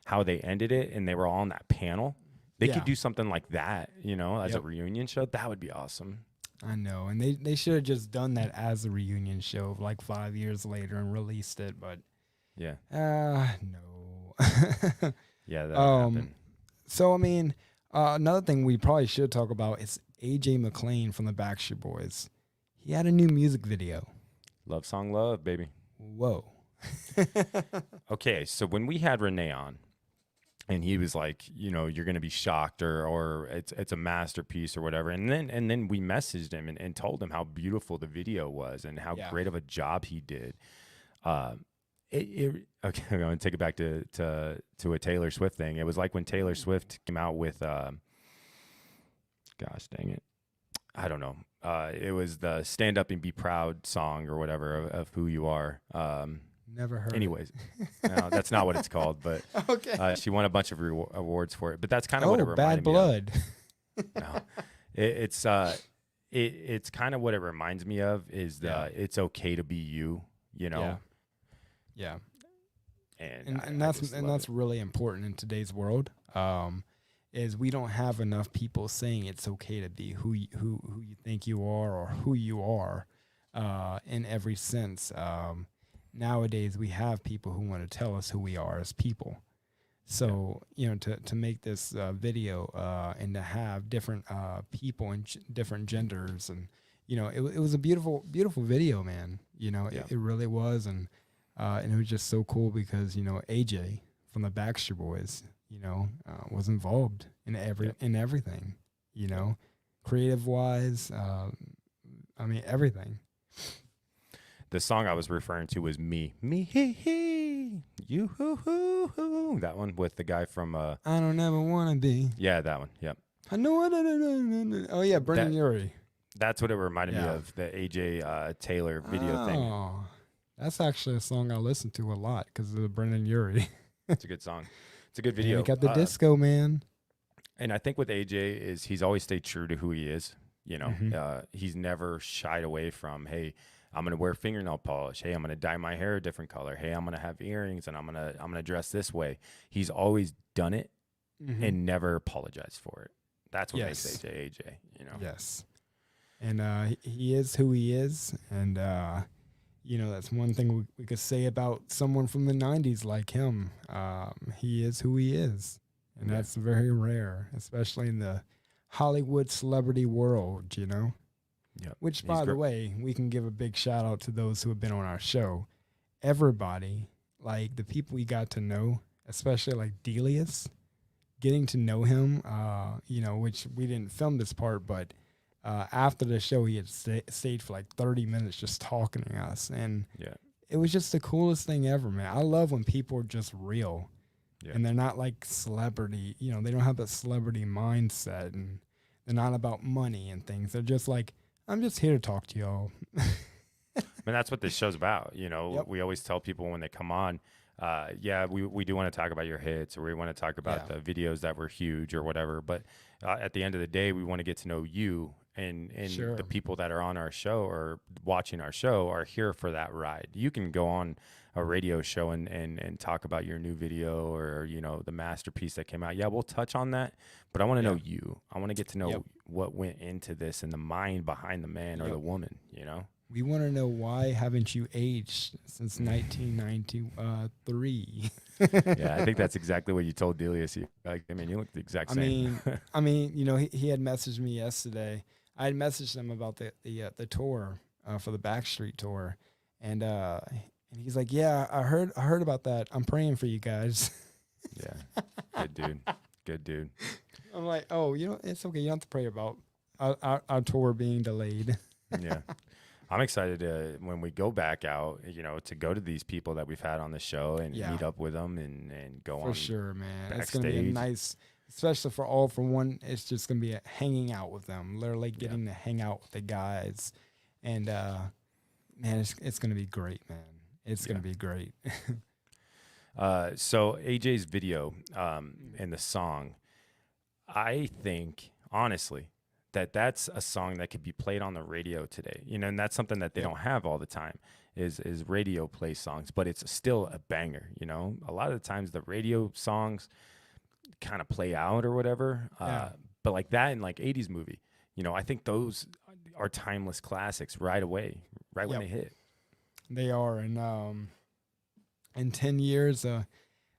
How they ended it, and they were all on that panel. They could do something like that, as a reunion show. That would be awesome. I know, and they should have just done that as a reunion show, like 5 years later, and released it. But yeah, no. Yeah, that happened. So I mean, another thing we probably should talk about is AJ Mclean from the Backstreet Boys. He had a new music video. Love Song Love, baby. Whoa. Okay, so when we had Renee on, and he was like, you're gonna be shocked, or it's a masterpiece or whatever. And then we messaged him and told him how beautiful the video was and how great of a job he did. Okay, I'm gonna take it back to a Taylor Swift thing. It was like when Taylor Swift came out with, gosh dang it, I don't know. It was the "Stand Up and Be Proud" song or whatever of Who You Are. Never heard. Anyways, no, that's not what it's called, but okay. She won a bunch of awards for it. But that's kind of what it reminded Bad Blood. me of. No, it's kind of what it reminds me of is it's okay to be you, Yeah. And that's really important in today's world. Is we don't have enough people saying it's okay to be who you think you are or who you are, in every sense. Nowadays we have people who want to tell us who we are as people. So, to make this video and to have different people and different genders, and it was a beautiful video, man. It really was, and it was just so cool because AJ from the Backstreet Boys was involved in everything, creative wise, everything. The song I was referring to was Me, He, He, You, Hoo. That one with the guy from I Don't Ever Wanna Be. Yeah, that one. Yep. I know it. Oh yeah, Brendan Urie. That's what it reminded me of, the AJ Taylor video thing. Oh, that's actually a song I listen to a lot because of the Brendan Urie. It's a good song. It's a good video. He got the disco, man. And I think with AJ is he's always stayed true to who he is. He's never shied away from, hey, I'm gonna wear fingernail polish. Hey, I'm gonna dye my hair a different color. Hey, I'm gonna have earrings, and I'm gonna dress this way. He's always done it and never apologized for it. That's what makes AJ. Yes. And he is who he is, and that's one thing we could say about someone from the 90s like him. He is who he is, and that's very rare, especially in the Hollywood celebrity world, Yep. Which, by the way, we can give a big shout out to those who have been on our show. Everybody, like the people we got to know, especially like Delius, getting to know him, which we didn't film this part, but after the show, he had stayed for like 30 minutes just talking to us. And it was just the coolest thing ever, man. I love when people are just real and they're not like celebrity, they don't have that celebrity mindset, and they're not about money and things. They're just like, I'm just here to talk to y'all. And that's what this show's about. We always tell people when they come on, we do want to talk about your hits, or we want to talk about the videos that were huge or whatever. But at the end of the day, we want to get to know you, and the people that are on our show or watching our show are here for that ride. You can go on a radio show and talk about your new video or, the masterpiece that came out. Yeah, we'll touch on that, but I want to know you. I want to get to know what went into this and the mind behind the man or the woman, We want to know, why haven't you aged since 1993? Yeah, I think that's exactly what you told Delius. You look the exact same. He had messaged me yesterday. I had messaged him about the tour for the Backstreet tour, and he's like, "Yeah, I heard about that. I'm praying for you guys." Yeah, good dude. I'm like, "Oh, it's okay. You don't have to pray about our tour being delayed." Yeah. I'm excited to, when we go back out, you know, to go to these people that we've had on the show and meet up with them and go on. For sure, man. Backstage. It's going to be a nice, especially for All For One, it's just going to be hanging out with them, literally getting to hang out with the guys. And, man, it's going to be great, man. It's going to be great. So AJ's video and the song, I think, honestly, that's a song that could be played on the radio today. You know, and that's something that they don't have all the time is radio play songs, but it's still a banger, you know. A lot of the times the radio songs kind of play out or whatever. But like that in like 80s movie, you know, I think those are timeless classics right away, when they hit. They are. And in 10 years,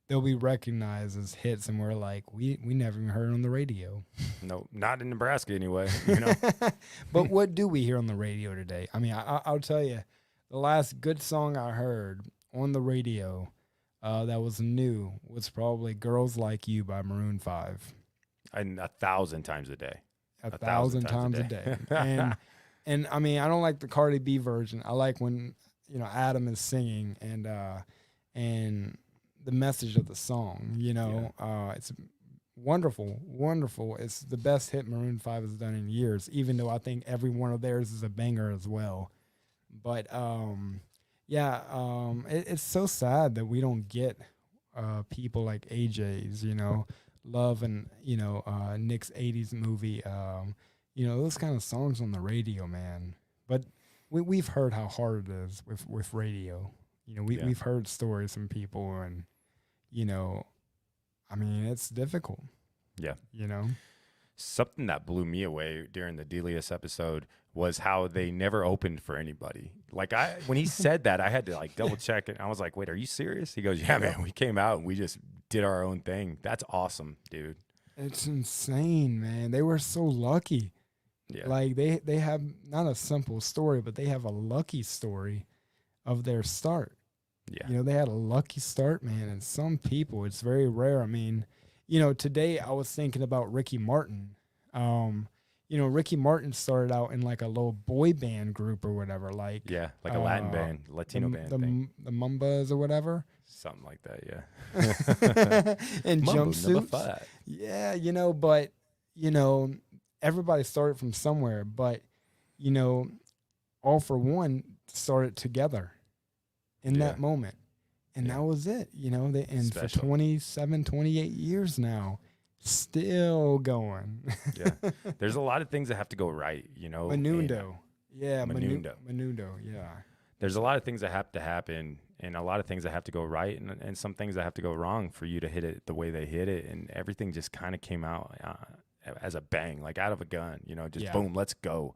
they'll be recognized as hits, and we're like, we never even heard it on the radio. No, not in Nebraska anyway. You know. But what do we hear on the radio today? I mean, I'll tell you, the last good song I heard on the radio that was new was probably "Girls Like You" by Maroon 5. And 1,000 times a day. 1,000 times a day. And I mean, I don't like the Cardi B version. I like when, you know, Adam is singing and the message of the song, you know. It's wonderful. It's the best hit Maroon 5 has done in years, even though I think every one of theirs is a banger as well. But it's so sad that we don't get people like AJ's, you know, Love and, you know, Nick's 80s movie, you know, those kind of songs on the radio, man. But we've heard how hard it is with radio. You know, we've heard stories from people, and, you know, I mean, it's difficult. Yeah. You know? Something that blew me away during the Delius episode was how they never opened for anybody. Like, when he said that, I had to like double check it. I was like, wait, are you serious? He goes, yeah, man, we came out and we just did our own thing. That's awesome, dude. It's insane, man. They were so lucky. Yeah. Like, they have not a simple story, but they have a lucky story of their start. Yeah. You know, they had a lucky start, man. And some people, it's very rare. I mean, you know, today I was thinking about Ricky Martin. You know, Ricky Martin started out in like a little boy band group or whatever. Like, like a Latin band, Latino band thing. The Mumbas or whatever. Something like that, yeah. And Mambo jumpsuits. 5. Yeah, you know, but, you know, everybody started from somewhere. But, you know, All For One started together in that moment. And that was it, you know. And for 27, 28 years now, still going. Yeah. There's a lot of things that have to go right, you know. Menudo. Menudo. Menudo, yeah. There's a lot of things that have to happen, and a lot of things that have to go right, and some things that have to go wrong for you to hit it the way they hit it. And everything just kind of came out as a bang, like out of a gun, you know, just boom, let's go.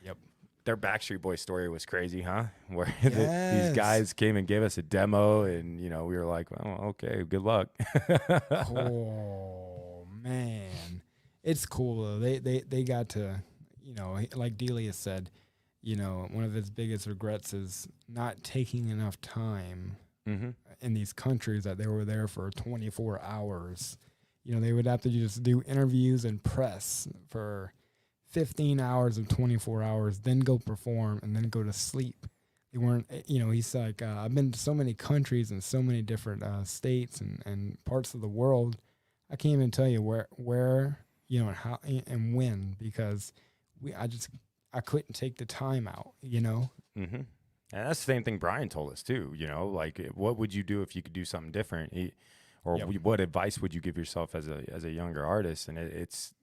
Yep. Their Backstreet Boys story was crazy, huh? Where these guys came and gave us a demo, and, you know, we were like, well, okay, good luck. Oh, man. It's cool, though. They got to, you know, like Delia said, you know, one of his biggest regrets is not taking enough time in these countries that they were there for 24 hours. You know, they would have to just do interviews and press for 15 hours of 24 hours, then go perform, and then go to sleep. They weren't, you know, he's like, I've been to so many countries and so many different states and parts of the world. I can't even tell you where, you know, and how and when, because I couldn't take the time out, you know? Mm-hmm. And that's the same thing Brian told us too, you know, like, what would you do if you could do something different? What advice would you give yourself as a younger artist? And it's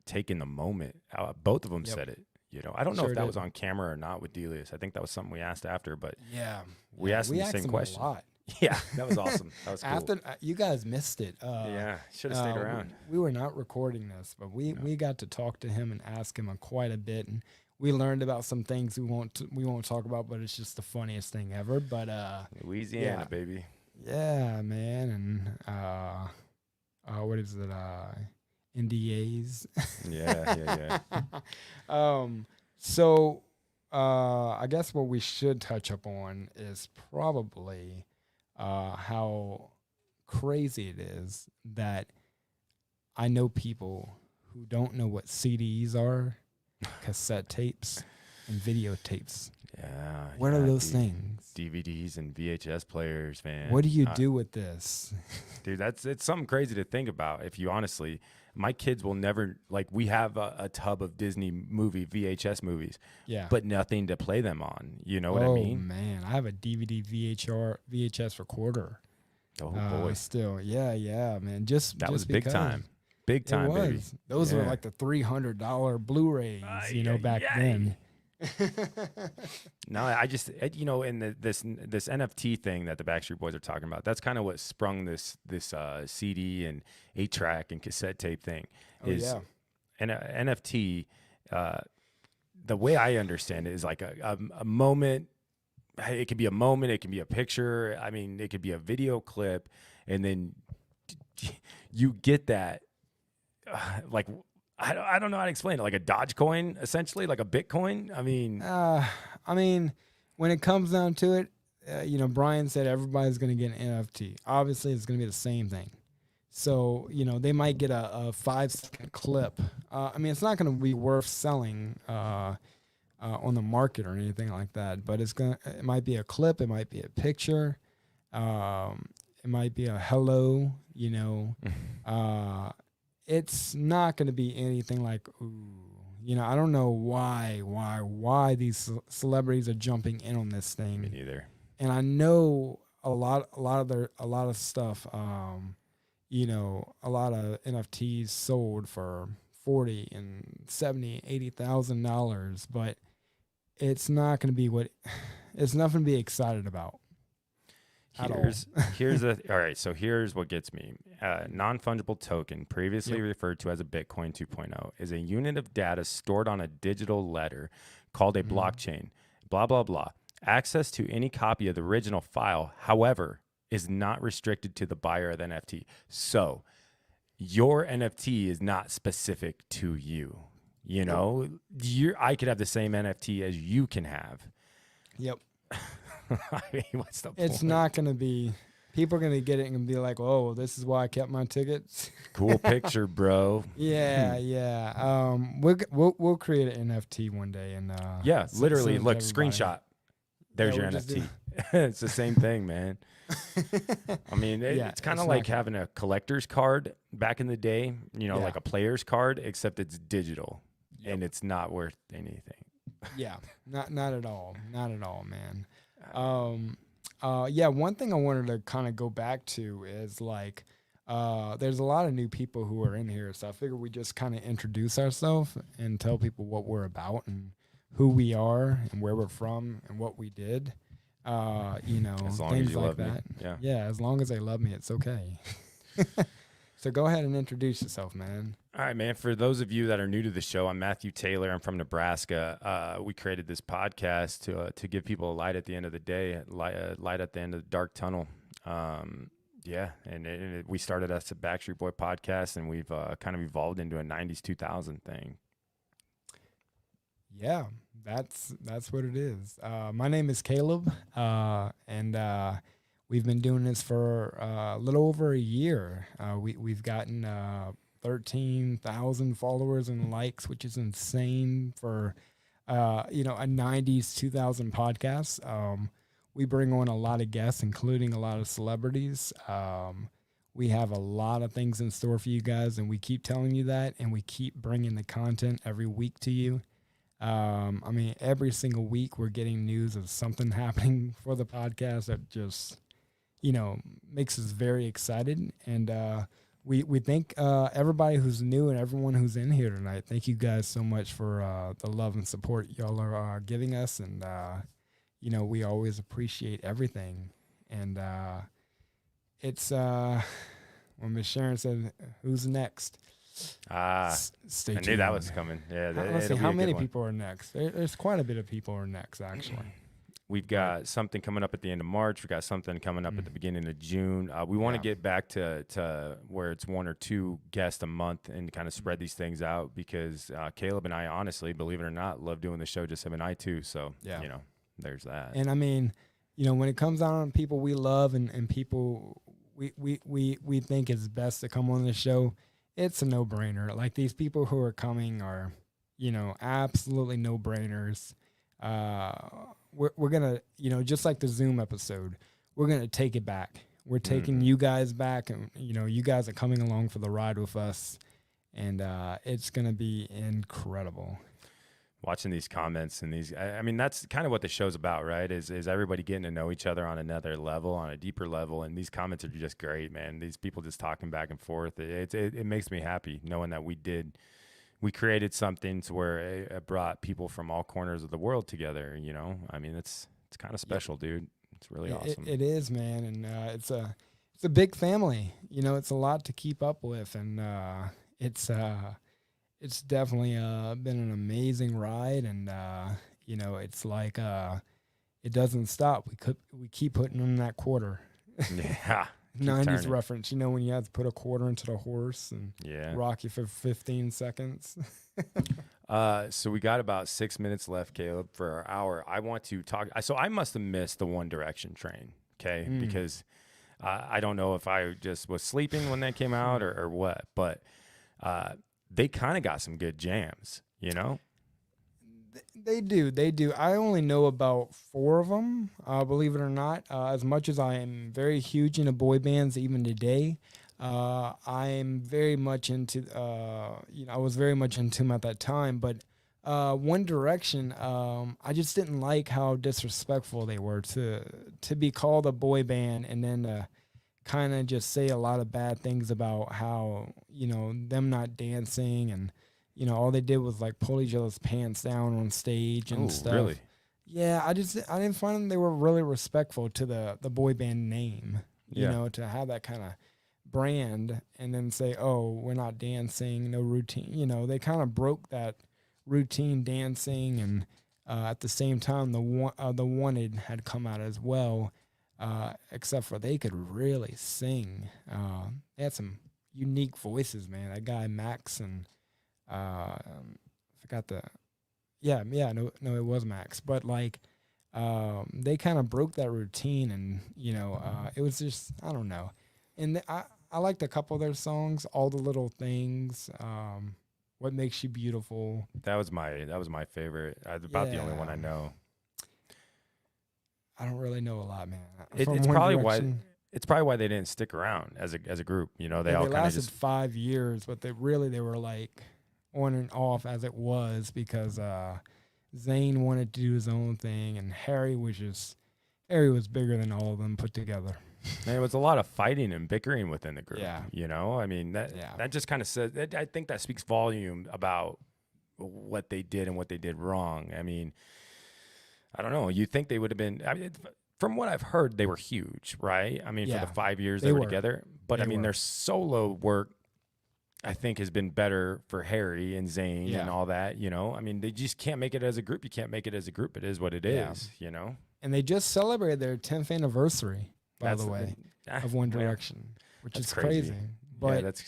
taking the moment. Both of them said it. You know, I don't know if that was on camera or not with Delius. I think that was something we asked after, but we asked him the same question. A lot. Yeah, that was awesome. That was cool. After you guys missed it. Should have stayed around. We were not recording this, but we got to talk to him and ask him quite a bit, and we learned about some things we won't talk about, but it's just the funniest thing ever. But Louisiana, baby. Yeah, man, and what is it? NDAs. Yeah. So I guess what we should touch up on is probably how crazy it is that I know people who don't know what CDs are, cassette tapes, and videotapes. Yeah. What are those dude. things? DVDs and VHS players, man. What do you do with this? Dude, it's something crazy to think about. If you honestly, my kids will never, like, we have a tub of Disney VHS movies, Yeah. but nothing to play them on. You know what I Oh, mean? man. I have a DVD VHS recorder. Oh, boy. Still. Yeah, man. Just That was because. big time. Big time, baby. Those were Yeah. like the $300 Blu-rays, back then. No, I just, in this NFT thing that the Backstreet Boys are talking about, that's kind of what sprung this CD and 8-track and cassette tape thing. An NFT, the way I understand it is like a moment. It could be a moment, it can be a picture. I mean, it could be a video clip, and then you get that, like, I don't know how to explain it, like a Dogecoin, essentially, like a Bitcoin. I mean, when it comes down to it, Brian said everybody's going to get an NFT. Obviously, it's going to be the same thing. So, they might get a 5-second clip. I mean, it's not going to be worth selling on the market or anything like that, but it might be a clip, it might be a picture, it might be a hello, it's not going to be anything like, ooh, I don't know why these celebrities are jumping in on this thing. Me neither. And I know a lot of stuff, a lot of NFTs sold for $40 and $70, $80,000, but it's not going to be it's nothing to be excited about. Here's what gets me. Non-fungible token, previously referred to as a Bitcoin 2.0, is a unit of data stored on a digital letter called a blockchain. Blah, blah, blah. Access to any copy of the original file, however, is not restricted to the buyer of the NFT. So your NFT is not specific to you. I could have the same NFT as you can have. Yep. I mean, what's the point? It's not going to be. People are going to get it and be like, "Oh, this is why I kept my tickets." Cool picture, bro. Yeah. We'll create an NFT one day and literally, look, everybody. screenshot. There's your NFT. It's the same thing, man. I mean, it's kind of like having a collector's card back in the day. Like a player's card, except it's digital and it's not worth anything. Yeah, not at all. Not at all, man. One thing I wanted to kind of go back to is like, there's a lot of new people who are in here, so I figured we just kind of introduce ourselves and tell people what we're about and who we are and where we're from and what we did. As long things as you like love that. Me. Yeah, as long as they love me, it's okay. So go ahead and introduce yourself, man. All right, man. For those of you that are new to the show, I'm Matthew Taylor. I'm from Nebraska. We created this podcast to give people a light at the end of the day, light at the end of the dark tunnel. We started as a Backstreet Boy podcast, and we've kind of evolved into a 90s 2000 thing. Yeah, that's what it is. My name is Caleb, and we've been doing this for a little over a year. We've gotten 13,000 followers and likes, which is insane for a 90s 2000 podcast. We bring on a lot of guests, including a lot of celebrities. We have a lot of things in store for you guys, and we keep telling you that, and we keep bringing the content every week to you. Every single week we're getting news of something happening for the podcast that just, makes us very excited. And we thank everybody who's new and everyone who's in here tonight. Thank you guys so much for the love and support y'all are giving us. And, we always appreciate everything. And it's when Miss Sharon said, "Who's next?" Stay tuned. I knew that was coming. Yeah, let's see how many people are next. There's quite a bit of people are next, actually. We've got something coming up at the end of March. We've got something coming up at the beginning of June. We want to get back to where it's 1 or 2 guests a month and kind of spread these things out because Caleb and I, honestly, believe it or not, love doing the show, just him and I too. So, there's that. And when it comes down to people we love and people we think is best to come on the show, it's a no-brainer. Like, these people who are coming are, absolutely no-brainers. we're gonna, just like the Zoom episode, we're gonna take it back. We're taking you guys back, and you guys are coming along for the ride with us, and it's gonna be incredible. Watching these comments and these, I mean, that's kind of what the show's about, right? Is everybody getting to know each other on another level, on a deeper level, and these comments are just great, man. These people just talking back and forth. It makes me happy knowing that we created something to where it brought people from all corners of the world together. I mean, it's kind of special, dude. It's really awesome. It is, man, and it's a big family. It's a lot to keep up with, and it's definitely been an amazing ride, and it's like it doesn't stop. We keep putting in that quarter. Yeah. 90s reference, when you have to put a quarter into the horse and rock you for 15 seconds. So we got about 6 minutes left, Caleb, for our hour. I want to talk. So I must have missed the One Direction train, okay? Because I don't know if I just was sleeping when that came out or what, but they kind of got some good jams, They do. I only know about 4 of them, believe it or not. As much as I am very huge into boy bands even today, I'm very much into, I was very much into them at that time. But One Direction, I just didn't like how disrespectful they were to be called a boy band and then kind of just say a lot of bad things about how, them not dancing and, all they did was like pull each other's pants down on stage and stuff. Really? Yeah, I didn't find they were really respectful to the boy band name, to have that kind of brand and then say, oh, we're not dancing, no routine. They kind of broke that routine dancing, and at the same time, the Wanted had come out as well. Except for they could really sing. They had some unique voices, man. That guy Max and forgot no, it was Max. But like, they kind of broke that routine, and it was just, I don't know. And I liked a couple of their songs, All the Little Things, What Makes You Beautiful. That was my favorite. About the only one I know. I don't really know a lot, man. It's probably why they didn't stick around as a group. They all kind of lasted just 5 years, but they were like on and off as it was because Zayn wanted to do his own thing, and Harry was bigger than all of them put together. There was a lot of fighting and bickering within the group. Yeah. I mean, that just kind of says, I think that speaks volume about what they did and what they did wrong. I mean, I don't know. You think they would have been, from what I've heard, they were huge, right? I mean, for the 5 years they were together. But their solo work, I think, has been better for Harry and Zayn and all that, I mean, they just can't make it as a group. You can't make it as a group. It is what it is, And they just celebrated their 10th anniversary, by the way, of One Direction, which is crazy. But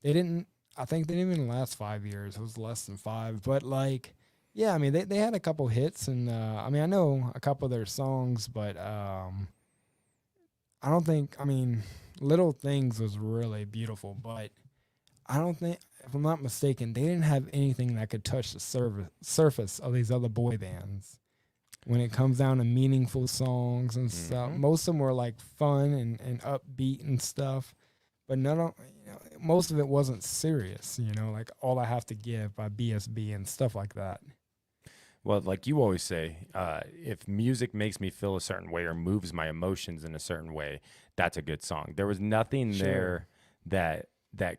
they didn't, I think they didn't even last 5 years. It was less than 5. But like, yeah, I mean, they had a couple hits, and I mean, I know a couple of their songs, but I don't think, I mean, Little Things was really beautiful, but I don't think, if I'm not mistaken, they didn't have anything that could touch the surface of these other boy bands. When it comes down to meaningful songs and stuff, most of them were like fun and upbeat and stuff, but most of it wasn't serious, like All I Have to Give by BSB and stuff like that. Well, like you always say, if music makes me feel a certain way or moves my emotions in a certain way, that's a good song. There was nothing there that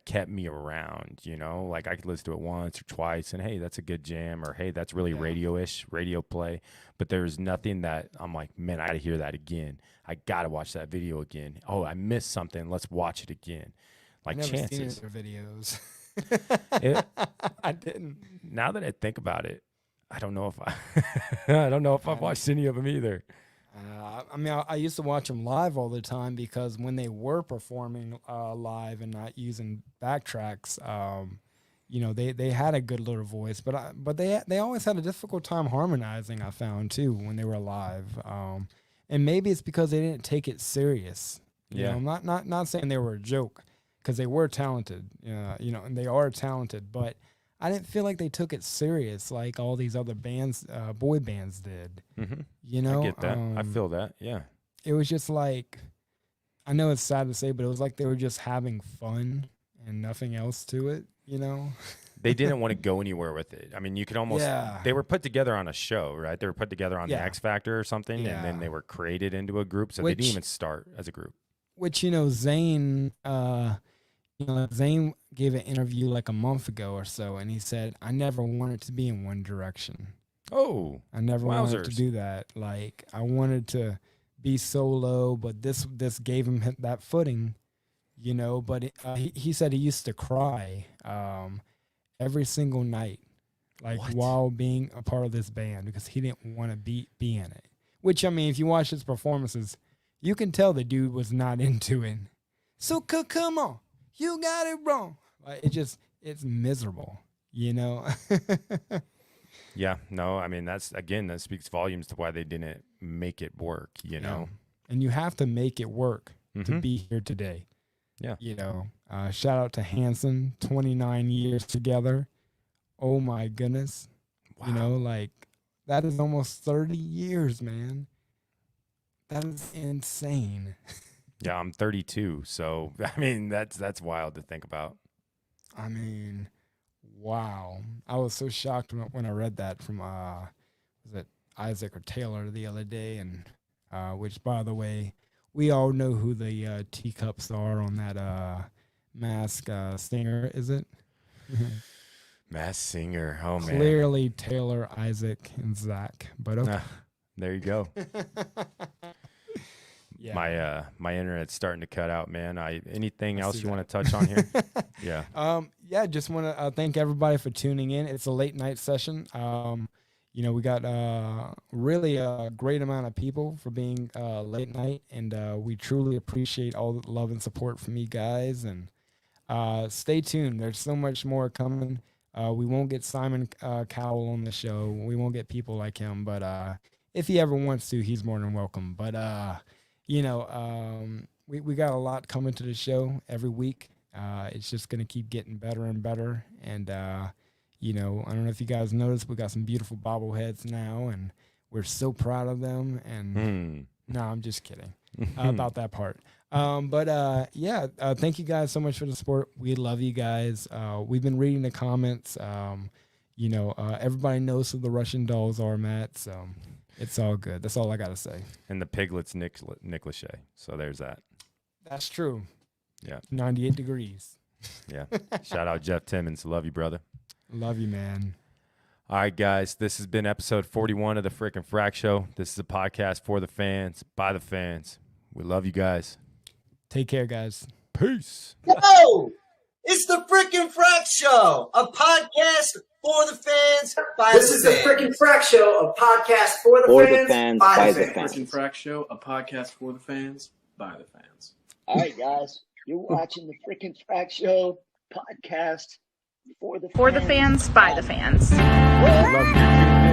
kept me around, like I could listen to it once or twice and, hey, that's a good jam, or, hey, that's really radio play. But there's nothing that I'm like, man, I got to hear that again. I got to watch that video again. Oh, I missed something. Let's watch it again. Like I've never Chances. seen their videos. I didn't. Now that I think about it, I don't know if I've watched any of them either. I mean, I used to watch them live all the time because when they were performing live and not using backtracks, they had a good little voice, but they always had a difficult time harmonizing. I found too when they were live, and maybe it's because they didn't take it serious. I'm not saying they were a joke, because they were talented, and they are talented, but I didn't feel like they took it serious like all these other bands, boy bands did. Mm-hmm. You know, I get that. I feel that. Yeah. It was just like, I know it's sad to say, but it was like they were just having fun and nothing else to it. You know, they didn't want to go anywhere with it. I mean, you could almost. Yeah. They were put together on a show, right? They were put together on the Yeah. X Factor or something, Yeah. and then they were created into a group. So they didn't even start as a group. Which, you know, Zayn, Zayn gave an interview like a month ago or so, and he said, "I never wanted to be in One Direction. Oh, I never wanted to wowzers. do that. Like, I wanted to be solo, but this gave him that footing, you know." But he said he used to cry every single night, like while being a part of this band, because he didn't want to be in it. Which, I mean, if you watch his performances, you can tell the dude was not into it. So come on, you got it wrong. Like, it's miserable, you know. Yeah, no, I mean, that speaks volumes to why they didn't make it work, you know. And you have to make it work to Mhm. be here today. Yeah. You know, shout out to Hanson, 29 years together. Oh my goodness. Wow. You know, like, that is almost 30 years, man. That is insane. Yeah, I'm 32, so I mean, that's wild to think about. I mean, wow. I was so shocked when I read that from was it Isaac or Taylor the other day, and which, by the way, we all know who the teacups are on that Mask Singer, is it? Mass Singer, oh man. Clearly Taylor, Isaac, and Zach. But okay. There you go. Yeah. My internet's starting to cut out, man. Anything else see you that. want to touch on here? Yeah. Yeah, just want to thank everybody for tuning in. It's a late night session. You know, we got really a great amount of people for being late night, and we truly appreciate all the love and support from you guys. And stay tuned. There's so much more coming. We won't get Simon Cowell on the show. We won't get people like him, but if he ever wants to, he's more than welcome. But you know, we got a lot coming to the show every week. It's just going to keep getting better and better. And, you know, I don't know if you guys noticed, we got some beautiful bobbleheads now, and we're so proud of them. And no, I'm just kidding about that part. But yeah, thank you guys so much for the support. We love you guys. We've been reading the comments. You know, everybody knows who the Russian dolls are, Matt. So it's all good. That's all I got to say. And the piglet's Nick Lachey. So there's that. That's true. Yeah. 98 degrees. Yeah. Shout out Jeff Timmons. Love you, brother. Love you, man. All right, guys. This has been episode 41 of the Frickin' Frack Show. This is a podcast for the fans, by the fans. We love you guys. Take care, guys. Peace. Yo, it's the Frickin' Frack Show, a podcast for the fans, by This the is the fans. Frickin' Frack Show, a podcast for the fans, by the fans. Frickin' Frack Show, a podcast for the fans, by the fans. All right, guys, you're watching the Frickin' Frack Show podcast for the For the fans, by the fans. Love you.